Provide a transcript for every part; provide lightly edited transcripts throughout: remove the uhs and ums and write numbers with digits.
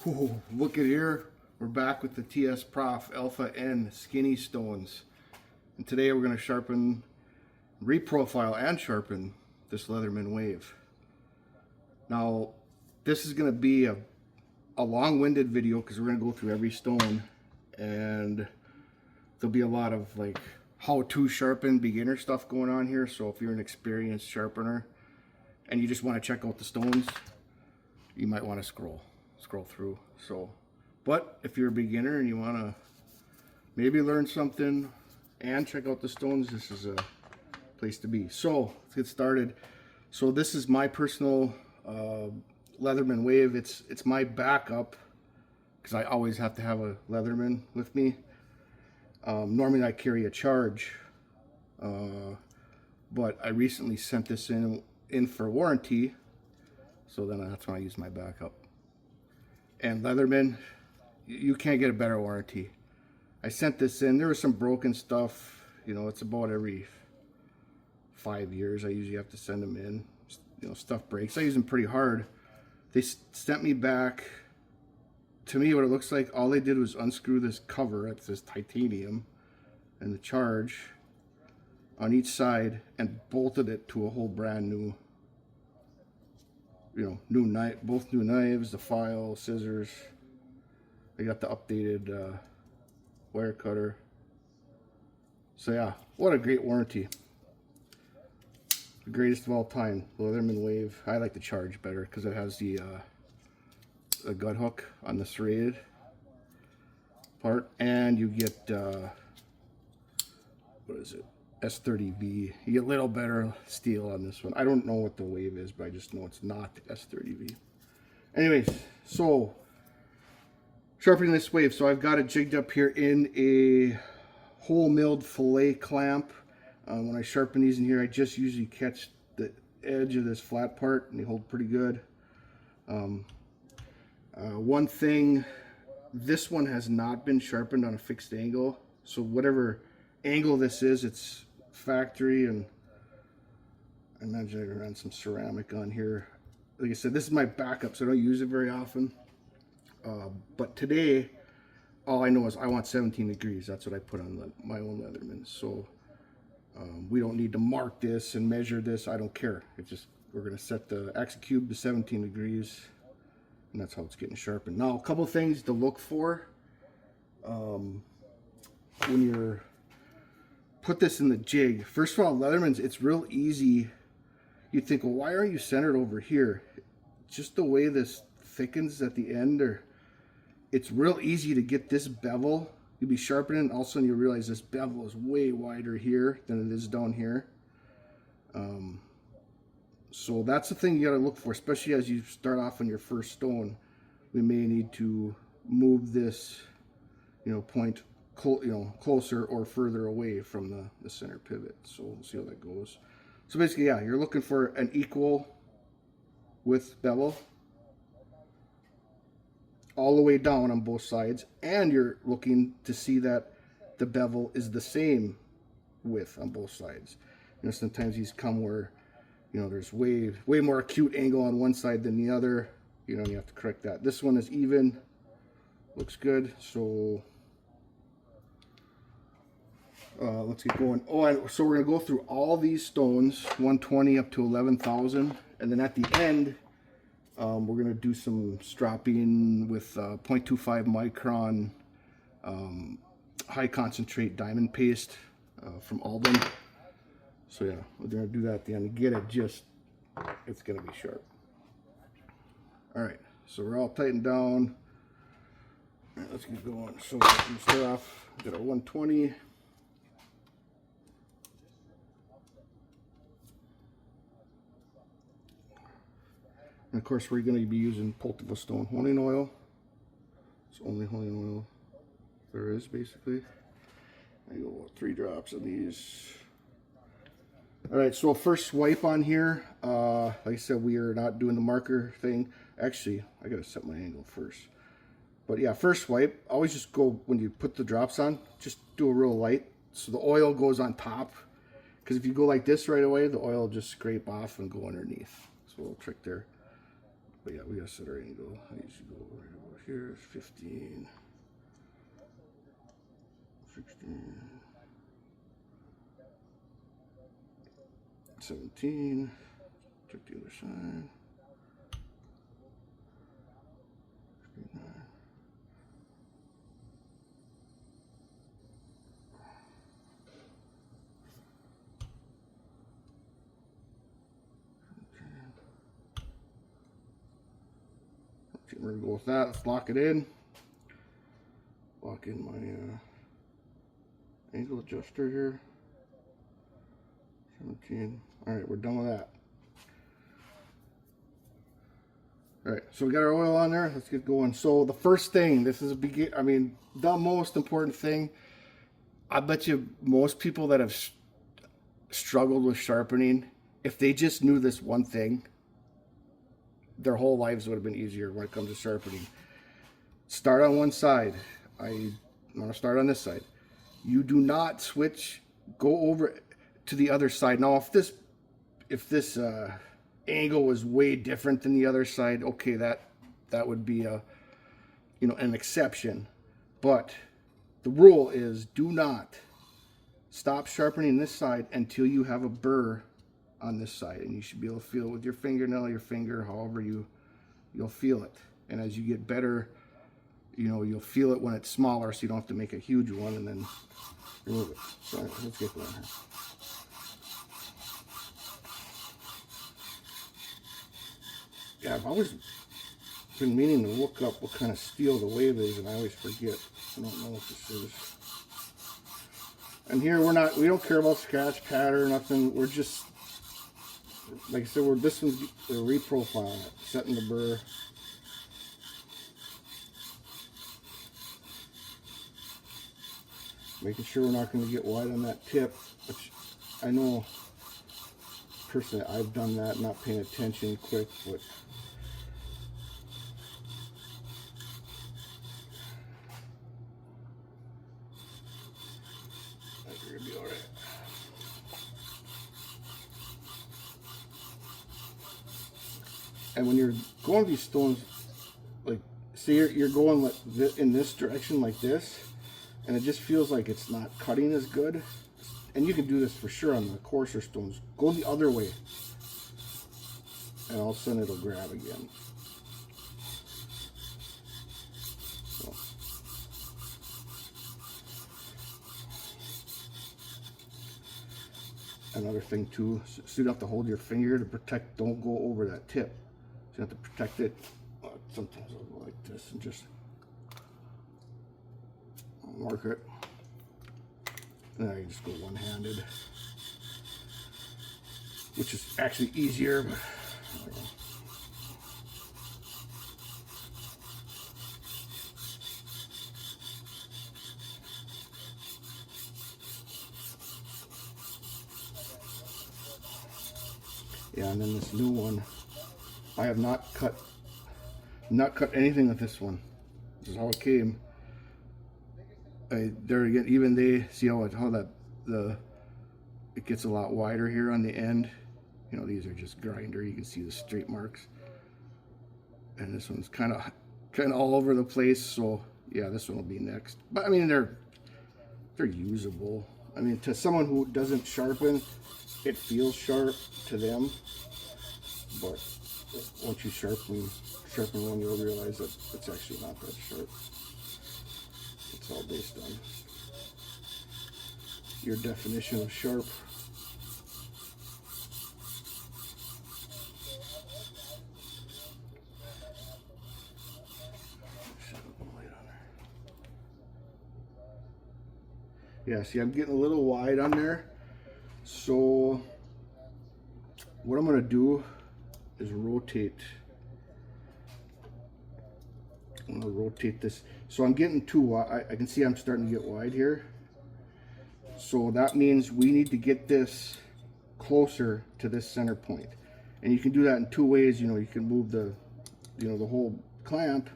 Whoa, look at here. We're back with the TSPROF Alpha N skinny stones. And today we're going to sharpen, reprofile and sharpen this Leatherman wave. Now, this is going to be a long-winded video because we're going to go through every stone. And there'll be a lot of like how to sharpen beginner stuff going on here. So if you're an experienced sharpener and you just want to check out the stones, you might want to scroll through. So, but if you're a beginner and you want to maybe learn something and check out the stones, this is a place to be. So let's get started. So this is my personal Leatherman wave. It's my backup because I always have to have a Leatherman with me. Normally I carry a charge, but I recently sent this in for warranty, so then that's when I use my backup. And Leatherman, you can't get a better warranty. I sent this in. There was some broken stuff. You know, it's about every 5 years I usually have to send them in. You know, stuff breaks. I use them pretty hard. They sent me back. To me, what it looks like, all they did was unscrew this cover. It's this titanium and the charge on each side and bolted it to a whole brand new, you know, new knife, both new knives, the file, scissors. They got the updated wire cutter. So yeah, what a great warranty. The greatest of all time, Leatherman wave. I like the charge better because it has the gut hook on the serrated part, and you get what is it, S30V. You get a little better steel on this one. I don't know what the wave is, but I just know it's not S30V. Anyways, so sharpening this wave. So I've got it jigged up here in a hole milled fillet clamp. When I sharpen these in here, I just usually catch the edge of this flat part, and they hold pretty good. One thing, this one has not been sharpened on a fixed angle, so whatever angle this is, it's factory, and I imagine I ran some ceramic on here. Like I said, this is my backup, so I don't use it very often. But today, all I know is I want 17 degrees. That's what I put on my own Leatherman. So we don't need to mark this and measure this. I don't care. It's just, we're going to set the axis cube to 17 degrees. And that's how it's getting sharpened. Now, a couple things to look for when you're put this in the jig. First of all, Leatherman's, it's real easy. You think, well, why aren't you centered over here? Just the way this thickens at the end, or it's real easy to get this bevel. You'll be sharpening, and all of a sudden you realize this bevel is way wider here than it is down here. So that's the thing you got to look for, especially as you start off on your first stone. We may need to move this, you know, point closer or further away from the center pivot. So we'll see how that goes. So basically, yeah, you're looking for an equal width bevel all the way down on both sides, and you're looking to see that the bevel is the same width on both sides. You know, sometimes these come where, you know, there's way more acute angle on one side than the other, you know, and you have to correct that. This one is even, looks good. So let's get going. Oh, and so we're gonna go through all these stones, 120 up to 11,000, and then at the end we're gonna do some stropping with 0.25 micron high concentrate diamond paste from Alden. So yeah, we're gonna do that at the end to get it just, it's gonna be sharp. All right, so we're all tightened down. All right, let's get going. So we're gonna start off, got our 120. And of course, we're going to be using Pultiva stone honing oil. It's only honing oil there is, basically. I go about 3 drops of these. All right, so first swipe on here. Like I said, we are not doing the marker thing. Actually, I got to set my angle first. But yeah, first swipe, always just go, when you put the drops on, just do a real light so the oil goes on top. Because if you go like this right away, the oil will just scrape off and go underneath. So a little trick there. But yeah, we gotta set our angle. I usually go over here. 15, 16, 17. Check the other side. 59. Okay, we're gonna go with that. Let's lock it in. Lock in my angle adjuster here. 17. All right, we're done with that. All right, so we got our oil on there. Let's get going. So the first thing, this is the most important thing. I bet you most people that have struggled with sharpening, if they just knew this one thing, their whole lives would have been easier when it comes to sharpening. Start on one side. I want to start on this side. You do not switch, go over to the other side. Now, if this angle was way different than the other side, okay, that would be an exception. But the rule is, do not stop sharpening this side until you have a burr on this side, and you should be able to feel it with your fingernail, your finger, however you'll feel it. And as you get better, you'll feel it when it's smaller, so you don't have to make a huge one and then remove it. So let's get going here. Yeah, I've always been meaning to look up what kind of steel the Wave is, and I always forget. I don't know what this is. And here we don't care about scratch pad or nothing. We're just, like I said, this one's the Reprofile, setting the burr. Making sure we're not going to get wide on that tip, which I know personally I've done that, not paying attention quick, but that's going to be all right. And when you're going these stones, like, say you're going like in this direction like this, and it just feels like it's not cutting as good. And you can do this for sure on the coarser stones. Go the other way, and all of a sudden it'll grab again. So. Another thing too, so you don't have to hold your finger to protect, don't go over that tip. So you have to protect it. Sometimes I'll go like this and just mark it. And then I can just go one-handed, which is actually easier, but I don't know. Yeah, and then this new one, I have not cut anything with this one. This is how it came. There again, even they see how it gets a lot wider here on the end. These are just grinder. You can see the straight marks, and this one's kind of all over the place. So yeah, this one will be next. But I mean, they're usable. I mean, to someone who doesn't sharpen, it feels sharp to them. But once you sharpen one, you'll realize that it's actually not that sharp. It's all based on your definition of sharp. Yeah, see, I'm getting a little wide on there. So what I'm going to do is rotate. I'm going to rotate this. So I'm getting too wide. I can see I'm starting to get wide here. So that means we need to get this closer to this center point. And you can do that in two ways. You can move the whole clamp,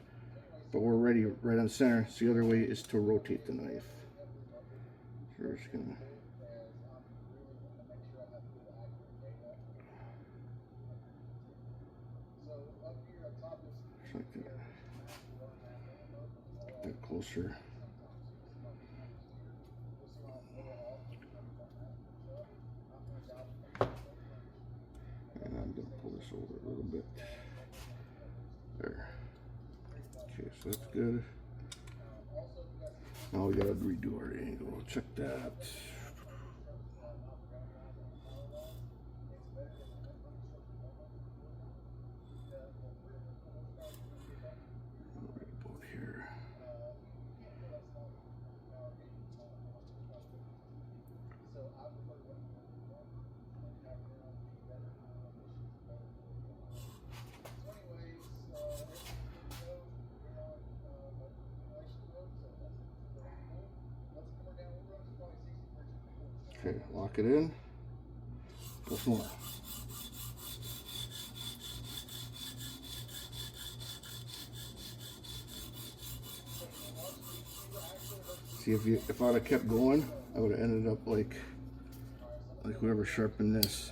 but we're already right on the center. So the other way is to rotate the knife. So we're just gonna like that. Get that closer. And I'm going to pull this over a little bit. There. Okay, so that's good. Now we got to redo our angle. Check that. Right about here. Okay, lock it in. Go some more. See, if I'd have kept going, I would have ended up like whoever sharpened this.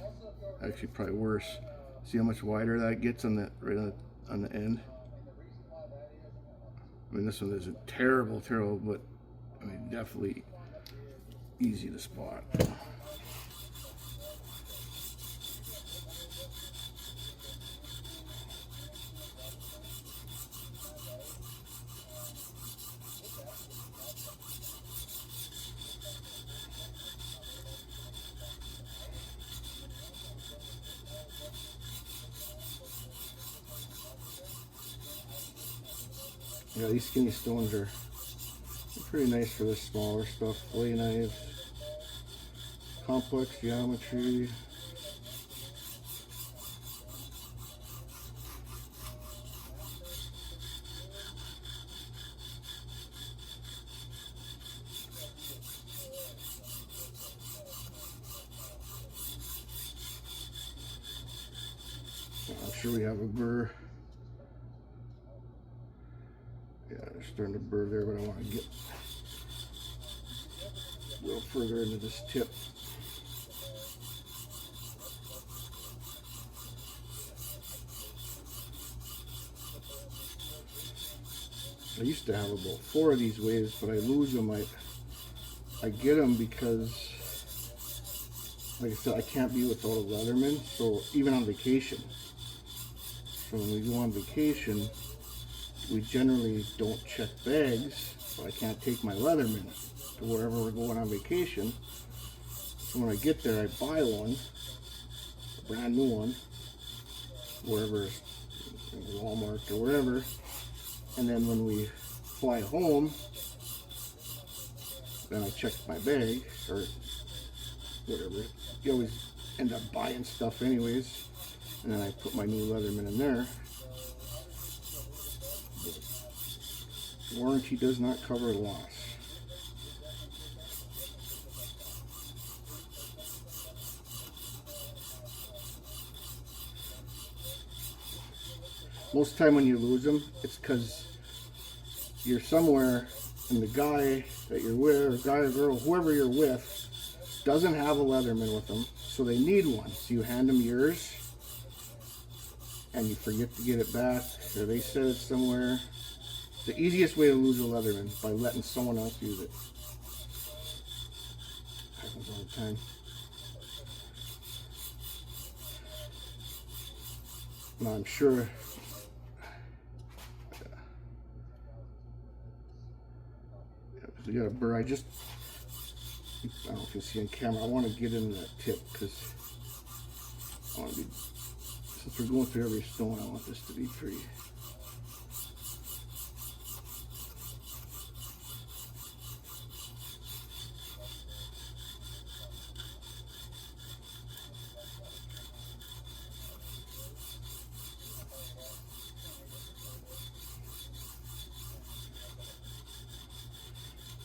Actually, probably worse. See how much wider that gets on the on the end. I mean, this one isn't terrible, but I mean, definitely easy to spot. Yeah, these skinny stones are pretty nice for this smaller stuff. Fillet knives, complex geometry. I'm sure we have a burr. Yeah, they're starting to burr there, but I want to get a little further into this tip. I used to have about 4 of these waves, but I lose them. I get them because, like I said, I can't be without a Leatherman. So even on vacation. So when we go on vacation, we generally don't check bags, so I can't take my Leatherman to wherever we're going on vacation. So when I get there, I buy one, a brand new one, wherever, Walmart or wherever, and then when we fly home, then I check my bag, or whatever. You always end up buying stuff anyways, and then I put my new Leatherman in there. Warranty does not cover loss. Most time when you lose them, it's because you're somewhere and the guy that you're with, or guy or girl, whoever you're with, doesn't have a Leatherman with them, so they need one. So you hand them yours, and you forget to get it back, or they set it somewhere. The easiest way to lose a Leatherman, by letting someone else use it. Happens all the time. Now I'm sure we got a burr. I don't know if you see on camera, I want to get in that tip because I want to be, since we're going through every stone, I want this to be pretty.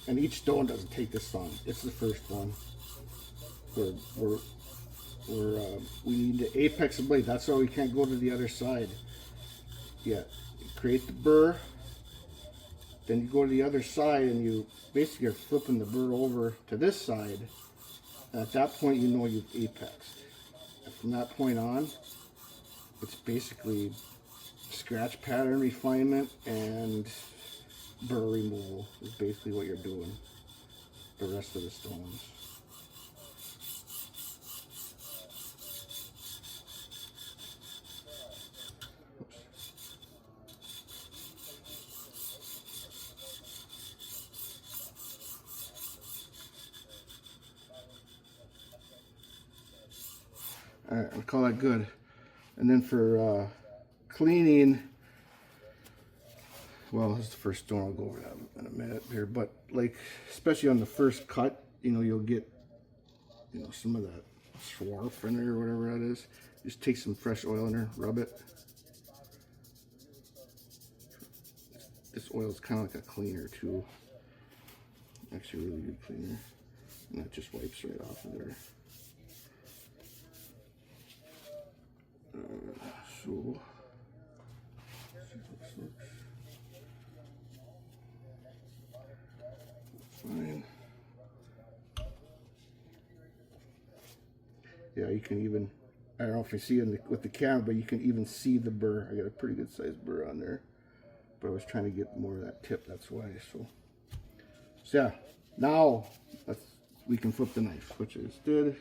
And each stone doesn't take this long. It's the first one. We need to apex the blade. That's why we can't go to the other side yet. You create the burr, then you go to the other side, and you basically are flipping the burr over to this side. And at that point, you know you've apexed. And from that point on, it's basically scratch pattern refinement and burr removal is basically what you're doing. The rest of the stones. Alright, I'll call that good. And then for cleaning, well, this is the first stone. I'll go over that in a minute here. But like, especially on the first cut, you know, you'll get, you know, some of that swarf in there or whatever that is. Just take some fresh oil in there, rub it. This oil is kind of like a cleaner too. Actually, really good cleaner. And that just wipes right off of there. So, fine. Yeah, you can even, I don't know if you see it with the camera, but you can even see the burr. I got a pretty good sized burr on there, but I was trying to get more of that tip, that's why. So yeah, now we can flip the knife, which is good.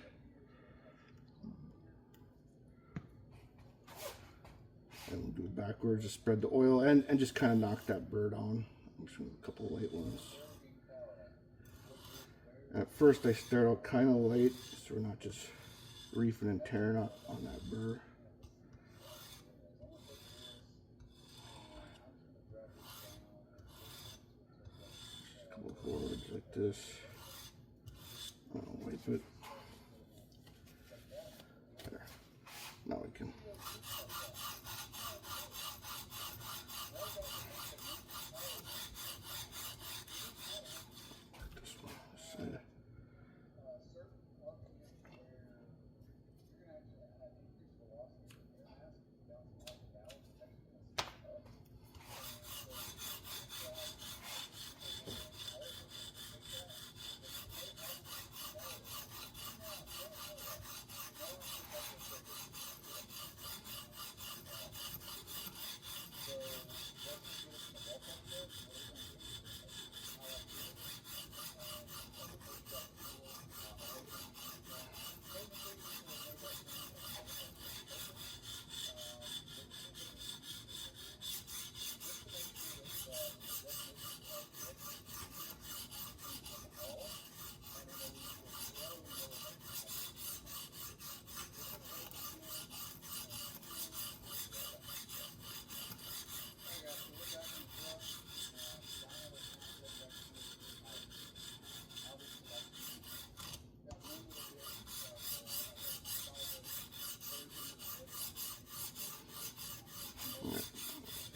And we'll do it backwards, just spread the oil and just kind of knock that burr down. I'm just doing a couple of light ones. At first I start out kind of light, so we're not just reefing and tearing up on that burr. Just a couple of forwards like this. I'll wipe it. There. Now we can. This one, this side.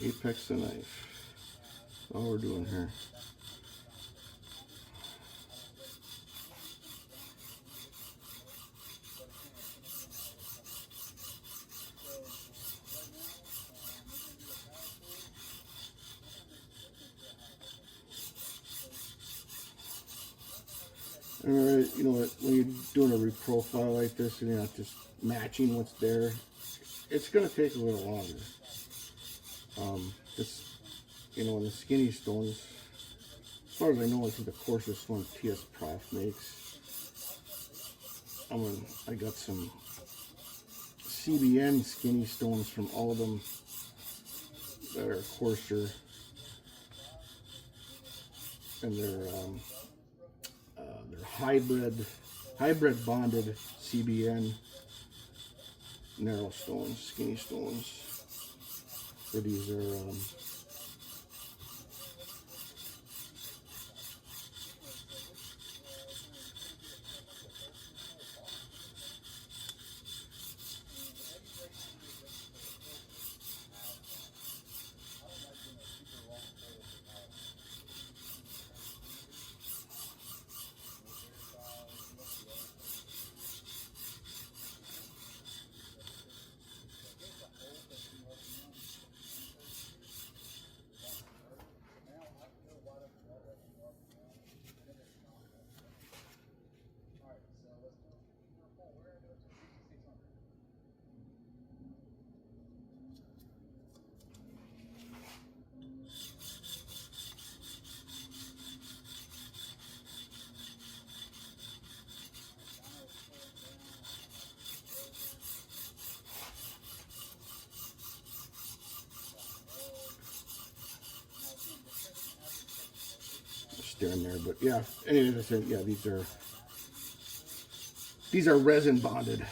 Apex the knife. That's all we're doing here. Alright, you know what, when you're doing a reprofile like this and you're not just matching what's there, it's going to take a little longer. This, you know, in the skinny stones, as far as I know, I think the coarsest one TSPROF makes. I got some CBN skinny stones from all of them that are coarser, and they're hybrid bonded CBN narrow stones, skinny stones. So these are there and there. But yeah, anyways, I said, yeah, these are resin bonded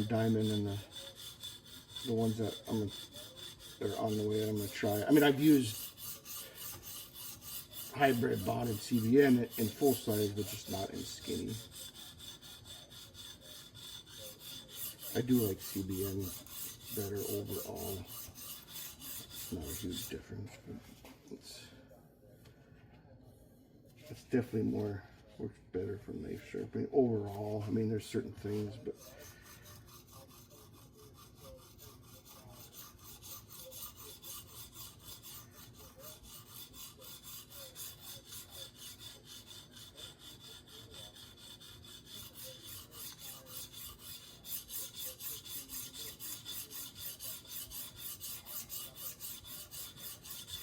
diamond, and the ones that are on the way that I'm gonna try. I mean, I've used hybrid bonded CBN in full size, but just not in skinny. I do like CBN better overall. It's not a huge difference, but it's definitely works better for knife sharpening overall. I mean, there's certain things, but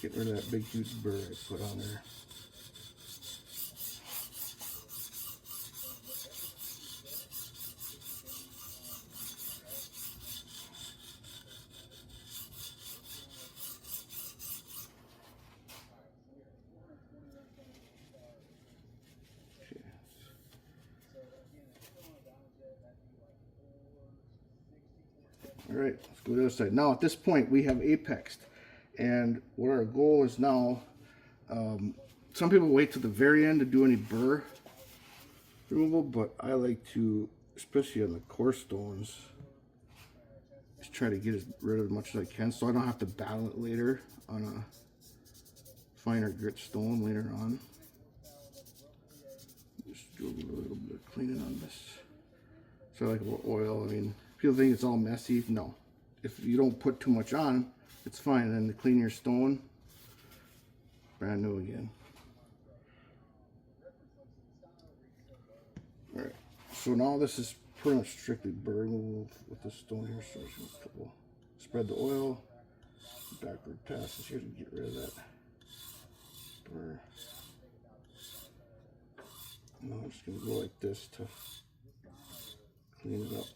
get rid of that big huge burr I put on there. All right, let's go to the other side. Now at this point we have apexed, and what our goal is now, some people wait to the very end to do any burr removal, but I like to, especially on the coarse stones, just try to get rid of as much as I can so I don't have to battle it later on a finer grit stone later on. Just do a little bit of cleaning on this. So like oil, I mean, people think it's all messy. No, if you don't put too much on, it's fine. And then to clean your stone, brand new again. All right, so now this is pretty much strictly burr removal with this stone here. So we'll spread the oil, backward passes here to get rid of that burr. Now I'm just gonna go like this to clean it up.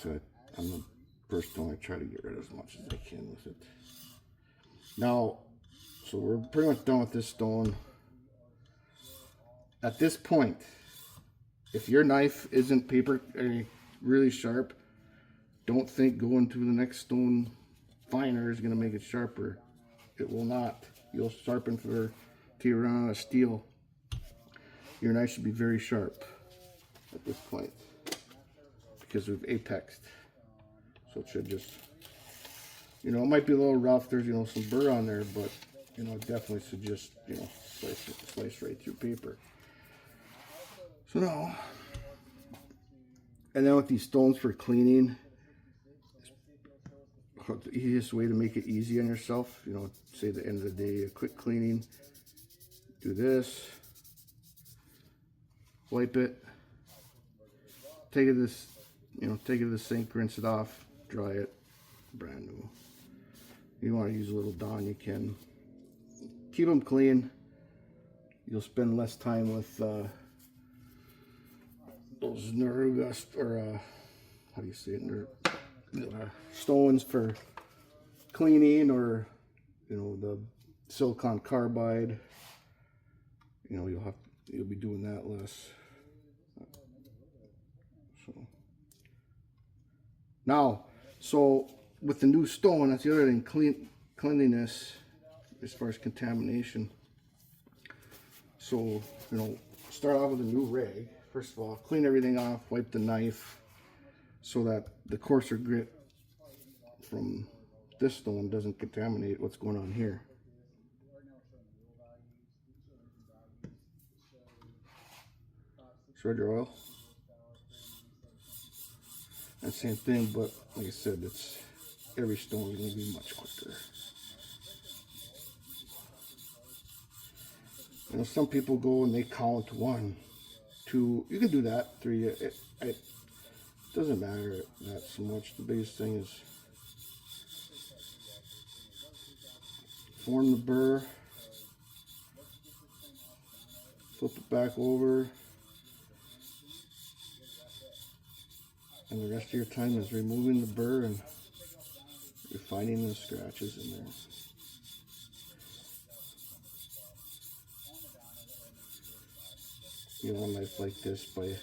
So I'm the first one I try to get rid of as much as I can with it. Now, so we're pretty much done with this stone. At this point, if your knife isn't really sharp, don't think going to the next stone finer is going to make it sharper. It will not. You'll sharpen till you run out of steel. Your knife should be very sharp at this point because we've apexed. So it should just, it might be a little rough. There's, some burr on there, but, definitely should just, slice right through paper. So now, and then with these stones for cleaning, the easiest way to make it easy on yourself, say at the end of the day, a quick cleaning, do this, wipe it, take it to the sink, rinse it off, dry it, brand new. You want to use a little Dawn, you can. Keep them clean. you'll spend less time with those Nerugas, or how do you say it, stones for cleaning, or the silicon carbide. You'll be doing that less. So now, with the new stone, that's the other thing, cleanliness as far as contamination. So start off with a new rag. First of all, clean everything off, wipe the knife so that the coarser grit from this stone doesn't contaminate what's going on here. Shred your oil. And same thing, but like I said, every stone is going to be much quicker. Some people go and they count 1, 2. You can do that. 3. It doesn't matter that so much. The biggest thing is form the burr, flip it back over, and the rest of your time is removing the burr and refining the scratches in there. A knife like this by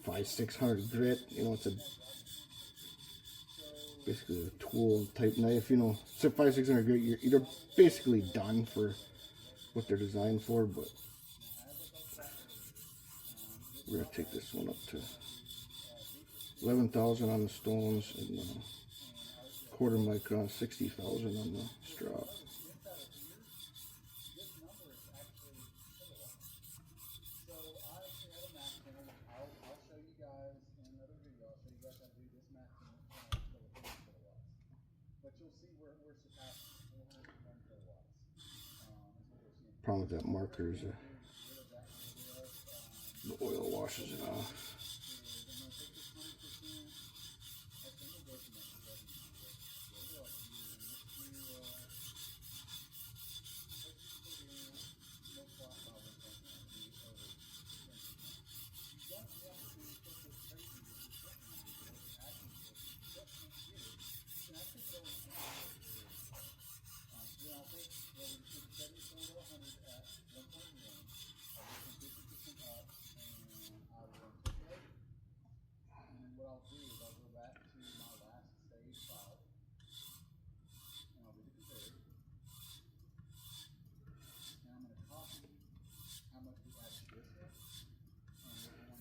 500-600 grit. It's basically a tool type knife. So 500-600 grit, you're basically done for what they're designed for. But we're gonna take this one up to 11,000 on the stones and quarter micron, 60,000 on the strap. Problem with that marker is the oil washes it off.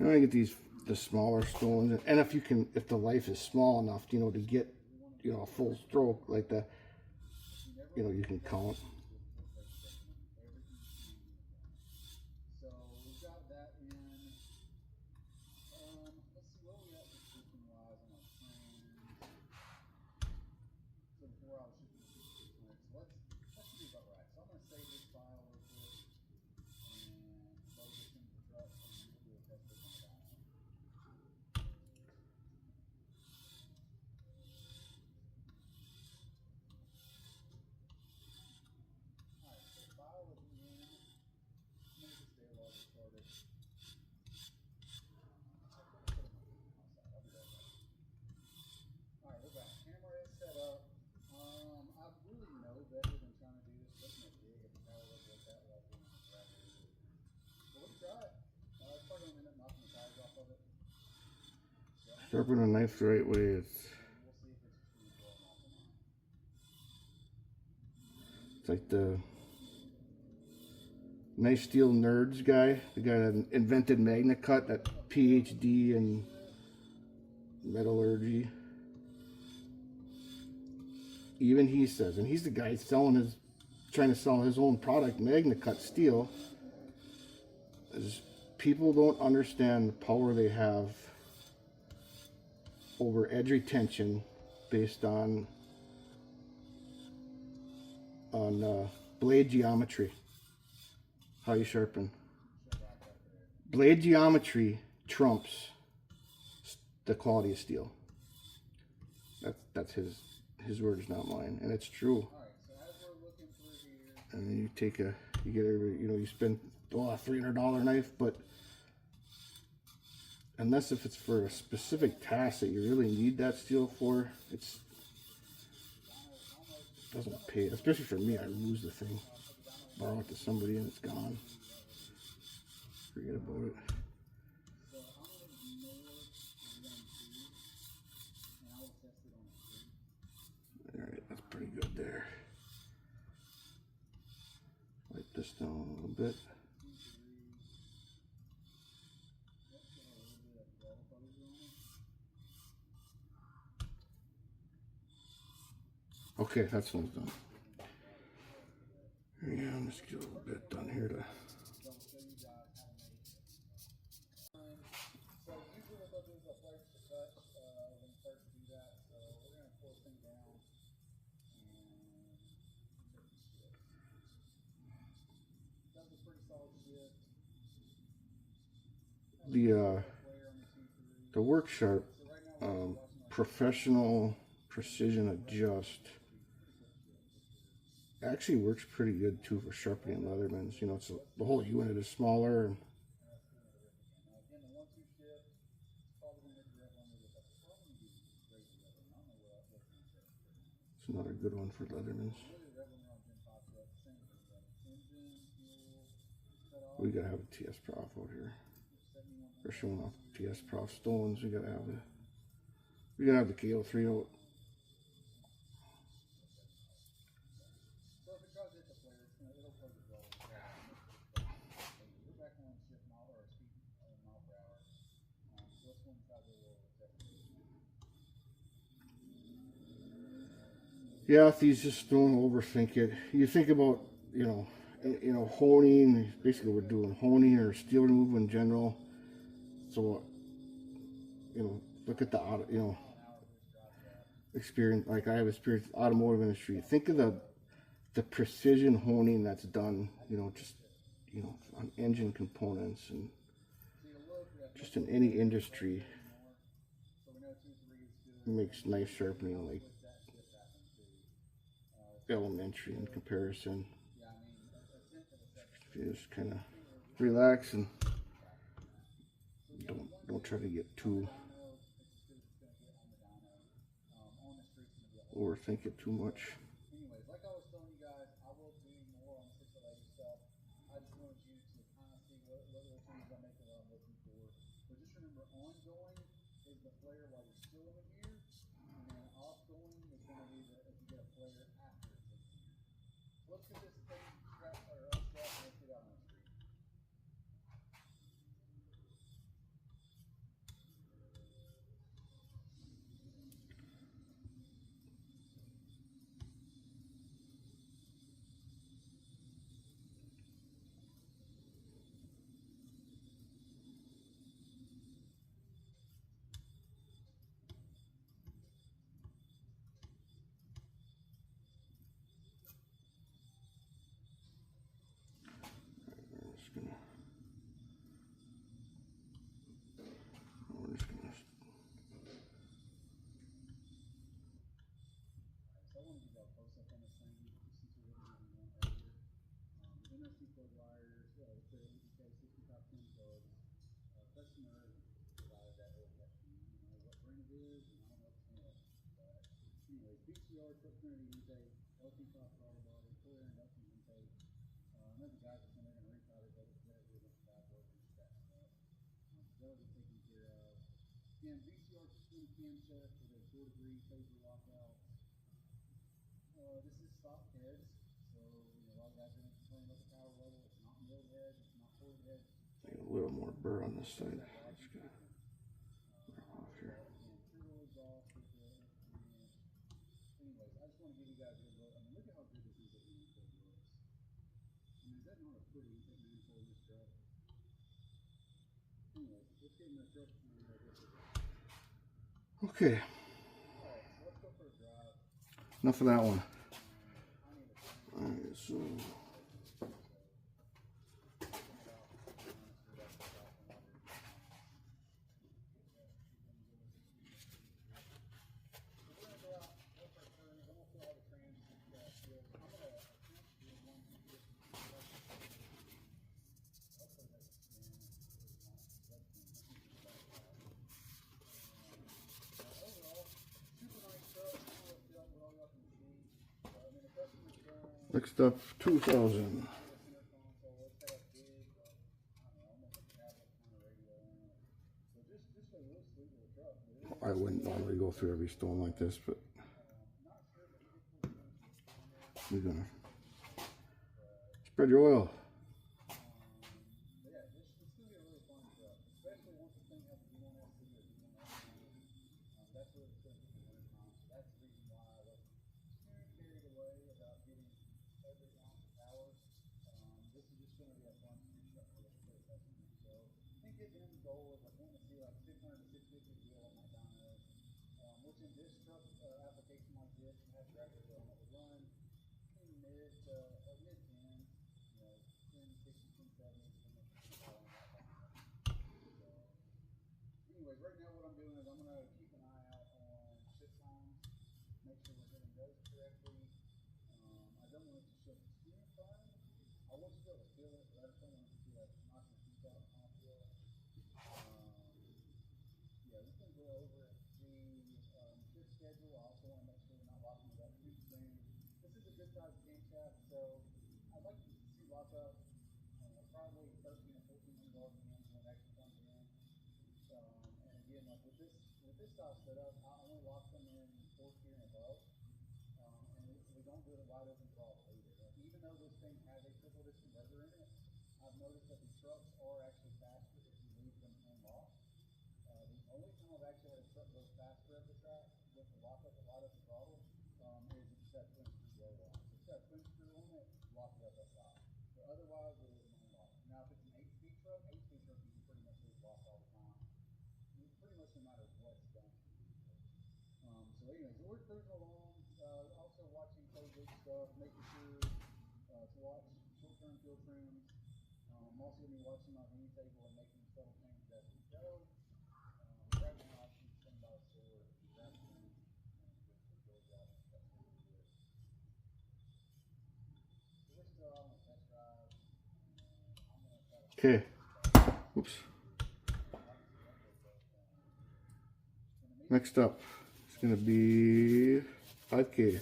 I'm gonna get the smaller stones, and if the life is small enough, to get, a full stroke like that, you can count. Sharpen a knife the right way. It's like the Nice Steel Nerds guy, the guy that invented MagnaCut, that PhD in metallurgy. Even he says, and he's the guy trying to sell his own product, MagnaCut steel, is people don't understand the power they have over edge retention based on blade geometry. How you sharpen. Blade geometry trumps the quality of steel. That's his words, not mine, and it's true. and then you take a, you get everybody, you know, you spend a $300 knife, but unless if it's for a specific task that you really need that steel for, it doesn't pay. Especially for me, I lose the thing, borrow it to somebody and it's gone. Forget about it. Alright, that's pretty good there. Wipe this down a little bit. Okay, that's almost done. Yeah, I'm just get a little bit done here to. The Work Sharp Professional Precision Adjust actually works pretty good too for sharpening Leathermans. You know, it's the whole unit is smaller. And it's another good one for Leathermans. We gotta have a TSPROF out here. We're showing off TSPROF stones. We gotta have the K03 out. Yeah, if these just don't overthink it. You think about, you know, honing. Basically, we're doing honing or steel removal in general. So, you know, look at the experience. Like I have experience in the automotive industry. Think of the precision honing that's done. You know, just on engine components and just in any industry. It makes knife sharpening like elementary in comparison. If you just kind of relax and don't try to get too overthink it too much. A little more burr on this side. That's good. Off here. Okay. Enough of that one. Alright, so Next up, 2000. I wouldn't normally go through every stone like this, but we're gonna spread your oil. Okay. Oops. Next up, it's gonna be 5K.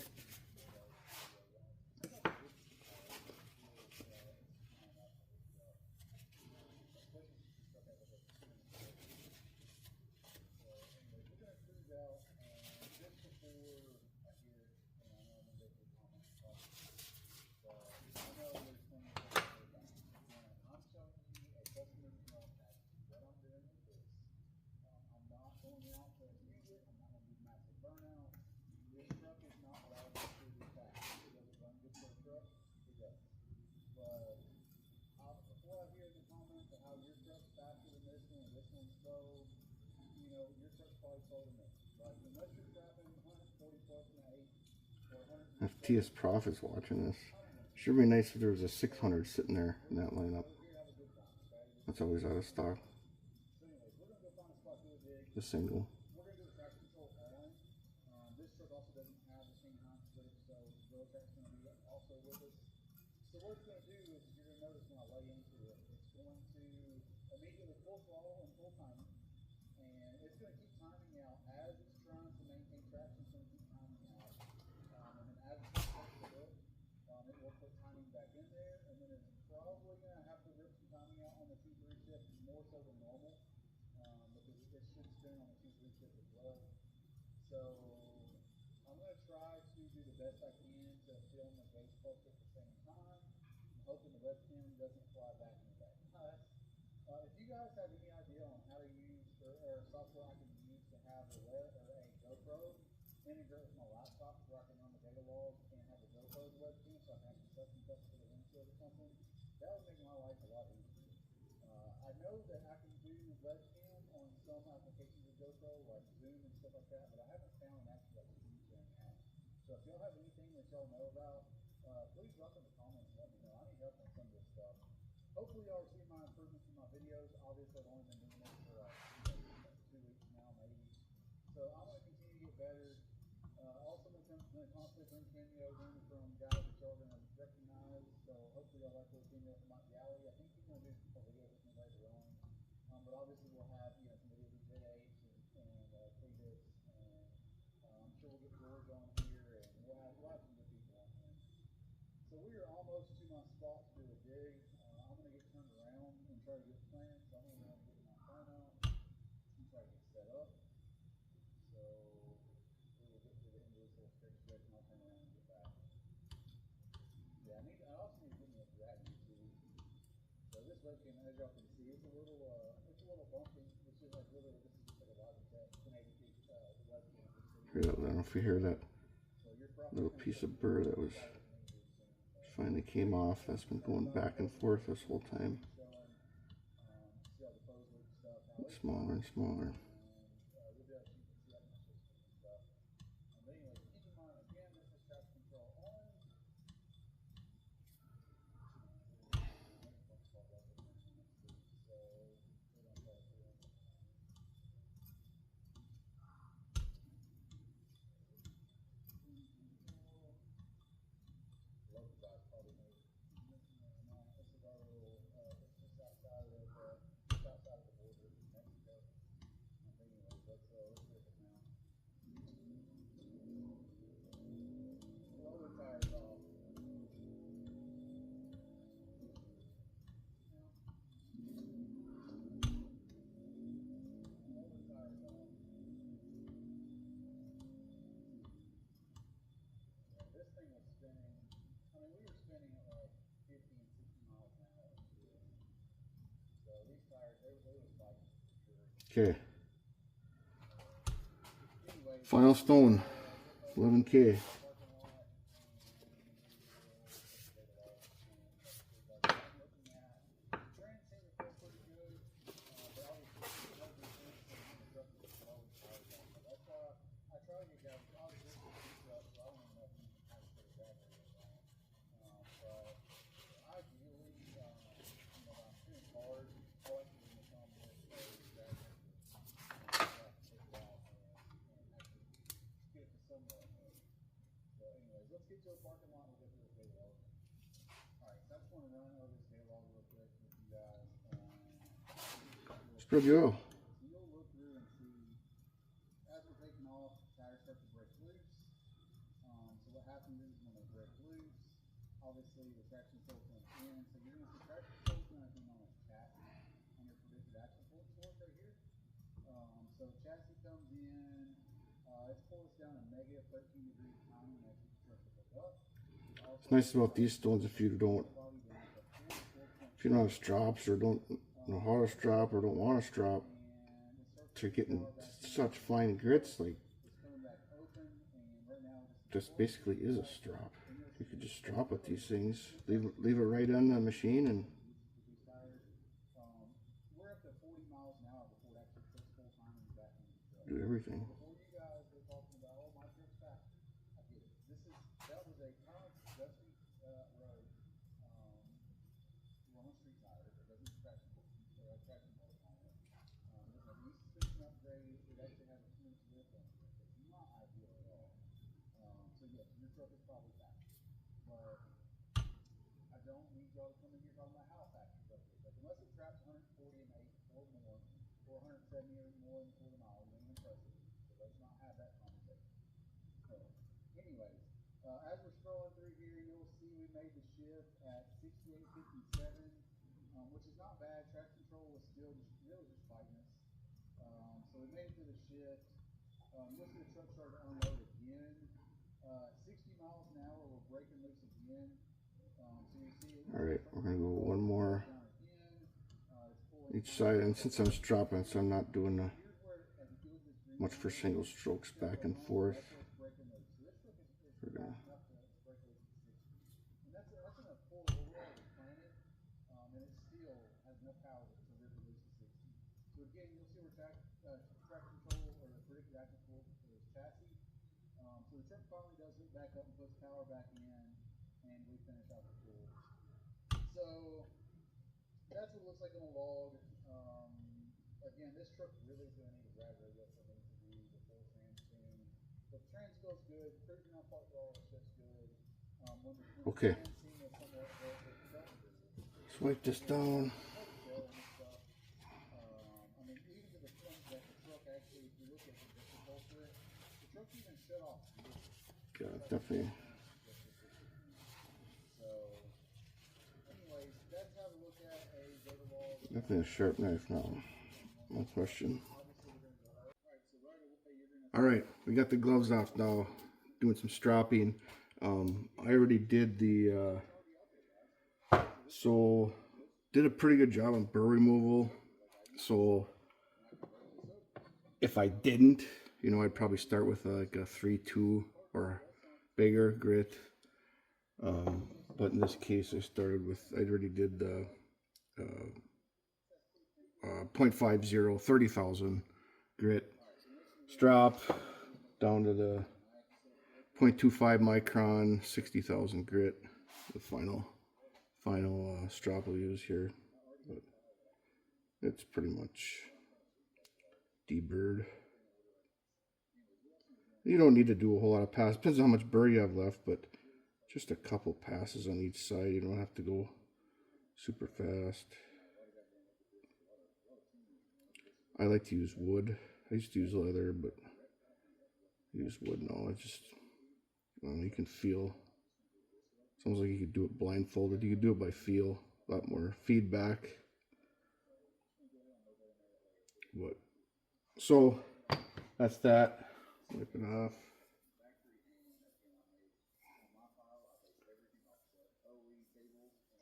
If TSPROF is watching this, sure be nice if there was a 600 sitting there in that lineup. That's always out of stock. The single. we are almost to my spot to do a dig. I'm going to get turned around and try to get planned. So I'm going to go and get my phone out and try to get set up. So we will get to the end of this little straight stretch and I'll turn around and get back. Yeah, I also need to get me a gravity too. So this webcam, as y'all can see, it's a little bumpy. It's just like literally, this is just like a Logitech 1080p webcam. I don't know if you hear that little piece of burr that was finally came off. That's been going back and forth this whole time. Smaller and smaller. Okay. Final stone, 11K. Get to a parking lot and we'll go through the day log. Alright, so I just want to run over this day log real quick with you guys. Spread your oil. So you'll look through and see, as we're taking off, tires start to break loose. So what happens is when they break loose, obviously the traction control comes in. So you're going to see traction control is going to be known as chassis on your predicted axle force right here. So chassis comes in, it's pulled us down a negative 13 degrees timing as you start to look up. It's nice about these stones if you don't have strops or don't know how to strop or don't want to strop. They're getting such fine grits, like this basically is a strop. You could just strop with these things, leave it right on the machine and do everything. Truck is probably fast, but I don't need y'all to come in here talking about how fast your truck is. Like, unless it traps 140 and 8 or more, or 170 or more in a quarter mile, it ain't impressive. So let's not have that conversation. So, anyways, as we're scrolling through here, you'll see we made the shift at 68.57, which is not bad. Traction control was still just really just fighting us. So we made it through the shift. You'll see the truck started to unload again. 60 miles an hour, we're breaking loose again. So you see alright, we're going to go one more each side, and since I'm stropping, so I'm not doing much for single strokes back and forth. We're going to so again, you'll see where traction control or the predicted axle force is chassis. So the truck finally does hook back up and puts power back in, and we finish out the pull. So that's what it looks like on a log. Again, this truck really is going to need a drag radio for me to do the full trans thing. But the trans feels good, cruising on park all the shit's good. okay. Let's wipe this down. Yeah, definitely. Definitely a sharp knife now. No question. Alright, we got the gloves off now. Doing some stropping. I already did the so did a pretty good job on burr removal. So if I didn't, you know, I'd probably start with like a 3-2 or bigger grit. But in this case, I already did the 0.50, 30,000 grit strop down to the 0.25 micron, 60,000 grit. The final strop we'll use here. But it's pretty much deburred. You don't need to do a whole lot of passes. Depends on how much burr you have left, but just a couple passes on each side. You don't have to go super fast. I like to use wood. I used to use leather, but I use wood now. You can feel. Sounds like you could do it blindfolded. You could do it by feel. A lot more feedback. But so that's that. Wipe it off.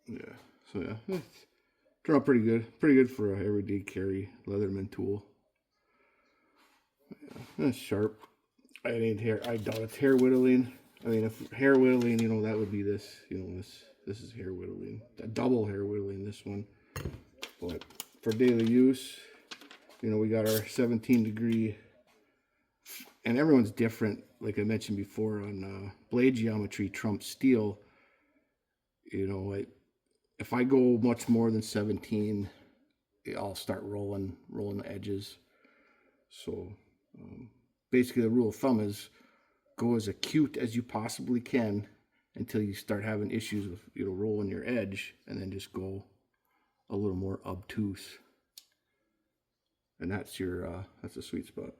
Yeah. So yeah, it's turned out pretty good. Pretty good for a everyday carry Leatherman tool. Yeah, that's sharp. I doubt it's hair whittling. I mean, if hair whittling, you know, that would be this. You know, this is hair whittling. A double hair whittling, this one. But for daily use, you know, we got our 17-degree, and everyone's different. Like I mentioned before, on blade geometry trumps steel. You know, if I go much more than 17, I'll start rolling the edges. So basically, the rule of thumb is go as acute as you possibly can until you start having issues with, you know, rolling your edge, and then just go a little more obtuse. And that's the sweet spot.